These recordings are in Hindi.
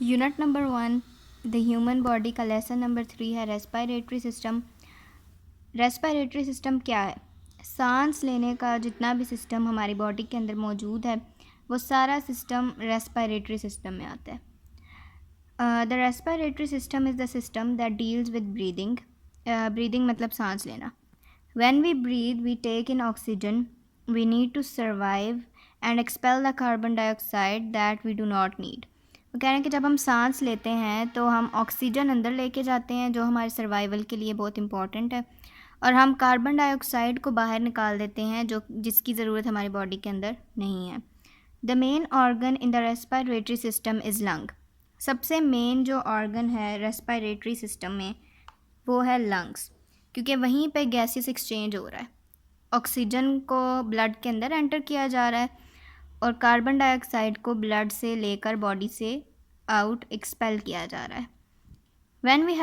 Unit number 1 the human body का लेसन नंबर 3 है रेस्पिरेटरी सिस्टम। रेस्पिरेटरी सिस्टम क्या है? सांस लेने का जितना भी सिस्टम हमारी बॉडी के अंदर मौजूद है वो सारा सिस्टम रेस्पिरेटरी सिस्टम में आता है। The respiratory system is the system that deals with breathing. Breathing मतलब सांस लेना। When we breathe we take in oxygen, we need to survive and expel the carbon dioxide that we do not need. वो कह रहे हैं कि जब हम सांस लेते हैं तो हम ऑक्सीजन अंदर लेके जाते हैं जो हमारे सर्वाइवल के लिए बहुत इंपॉर्टेंट है, और हम कार्बन डाइऑक्साइड को बाहर निकाल देते हैं जो जिसकी ज़रूरत हमारी बॉडी के अंदर नहीं है। The main organ in the respiratory system is lung. सबसे मेन जो ऑर्गन है रेस्पिरेटरी सिस्टम में वो है लंग्स, क्योंकि वहीं पे गैसेस एक्सचेंज हो रहा है। ऑक्सीजन को ब्लड के अंदर एंटर किया जा रहा है और कार्बन डाइऑक्साइड को ब्लड से लेकर बॉडी से आउट एक्सपेल किया जा रहा है। व्हेन वी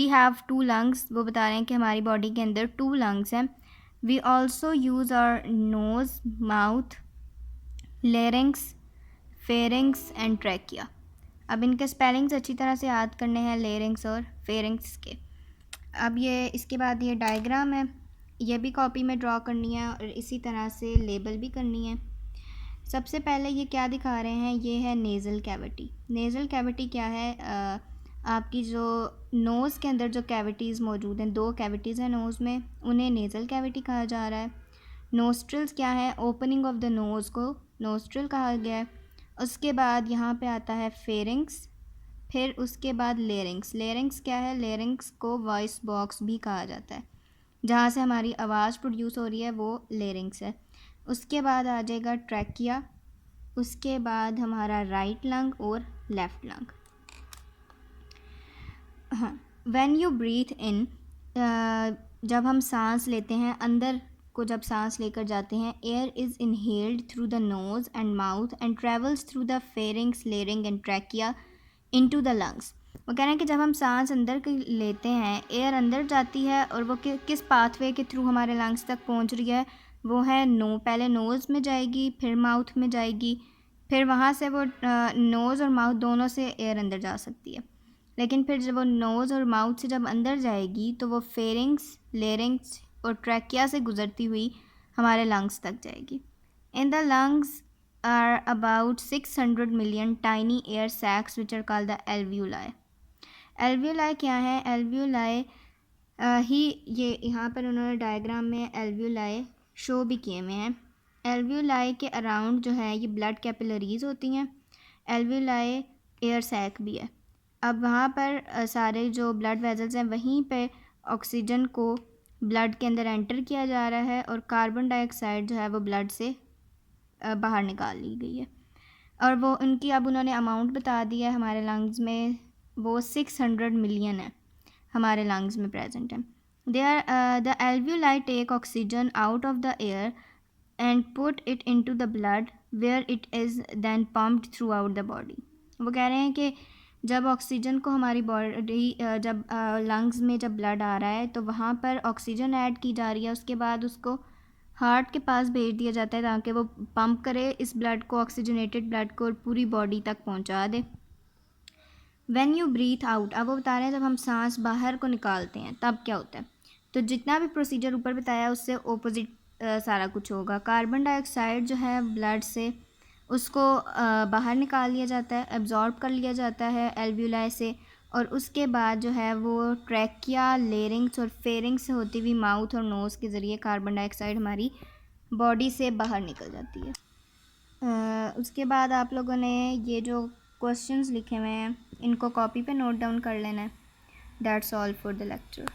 हैव 2 लंग्स, वो बता रहे हैं कि हमारी बॉडी के अंदर 2 लंग्स हैं। We also use our nose, mouth, larynx, pharynx and trachea. अब इनके स्पेलिंग्स अच्छी तरह से याद करने हैं, लेरिंग्स और फेरिंग्स के। अब ये इसके बाद ये डायग्राम है, ये भी कॉपी में ड्रॉ करनी है और इसी तरह से लेबल भी करनी है। सबसे पहले ये क्या दिखा रहे हैं, ये है नेज़ल कैविटी। नेज़ल कैविटी क्या है? आपकी जो नोज़ के अंदर जो कैविटीज़ मौजूद हैं, 2 कैविटीज़ हैं नोज़ में, उन्हें नेज़ल कैविटी कहा जा रहा है। नोस्ट्रल्स क्या है? ओपनिंग ऑफ द नोज़ को नोस्ट्रल कहा गया है। उसके बाद यहाँ पे आता है फेरिंग्स, फिर उसके बाद लेरिंग्स। लेरिंग्स क्या है? लेरिंग्स को वॉइस बॉक्स भी कहा जाता है, जहाँ से हमारी आवाज़ प्रोड्यूस हो रही है वो लेरिंग्स है। उसके बाद आ जाएगा ट्रैकिया, उसके बाद हमारा राइट लंग और लेफ़्ट लंग। हाँ, व्हेन यू ब्रीथ इन, जब हम सांस लेते हैं अंदर को, जब सांस लेकर जाते हैं, air is inhaled through the nose and mouth and travels through the pharynx, larynx and trachea into the lungs. वो कह रहे हैं कि जब हम सांस अंदर लेते हैं, एयर अंदर जाती है और वो किस पाथवे के थ्रू हमारे लंग्स तक पहुंच रही है? वो है पहले नोज़ में जाएगी, फिर माउथ में जाएगी, फिर वहाँ से वो नोज़ और माउथ दोनों से एयर अंदर जा सकती है। लेकिन फिर जब वो नोज़ और माउथ से जब अंदर जाएगी तो वो फेरिंग्स, लेरिंग्स और ट्रैकिया से गुजरती हुई हमारे लंग्स तक जाएगी। In the lungs are about 600 million tiny air sacs which are called the alveoli. alveoli क्या है? alveoli ही ये यहाँ पर उन्होंने डायग्राम में alveoli शो भी किए हुए हैं। alveoli के अराउंड जो है ये ब्लड कैपिलरीज होती हैं। alveoli एयर सैक भी है। अब वहाँ पर सारे जो ब्लड वेजल्स हैं वहीं पे ऑक्सीजन को ब्लड के अंदर एंटर किया जा रहा है और कार्बन डाइऑक्साइड जो है वो ब्लड से बाहर निकाल ली गई है। और वो उनकी अब उन्होंने अमाउंट बता दिया है हमारे लंग्स में, वो 600 मिलियन है हमारे लंग्स में प्रेजेंट है। They are the alveoli take oxygen out of the air and put it into the blood where it is then pumped throughout the body. वो कह रहे हैं कि जब ऑक्सीजन को हमारी बॉडी जब लंग्स में जब ब्लड आ रहा है तो वहाँ पर ऑक्सीजन ऐड की जा रही है, उसके बाद उसको हार्ट के पास भेज दिया जाता है ताकि वो पंप करे इस ब्लड को, ऑक्सीजनेटेड ब्लड को, और पूरी बॉडी तक पहुंचा दे। व्हेन यू ब्रीथ आउट, अब वो बता रहे हैं जब हम सांस बाहर को निकालते हैं तब क्या होता है। तो जितना भी प्रोसीजर ऊपर बताया उससे ओपोजिट सारा कुछ होगा। कार्बन डाइऑक्साइड जो है ब्लड से उसको बाहर निकाल लिया जाता है, एब्जॉर्ब कर लिया जाता है एल्व्यूलाई से, और उसके बाद जो है वो ट्रैकिया, लेरिंग्स और फेरिंग्स से होती हुई माउथ और नोज़ के ज़रिए कार्बन डाइऑक्साइड हमारी बॉडी से बाहर निकल जाती है। उसके बाद आप लोगों ने ये जो क्वेश्चंस लिखे हुए हैं इनको कॉपी पे नोट डाउन कर लेना है। That's all for the lecture.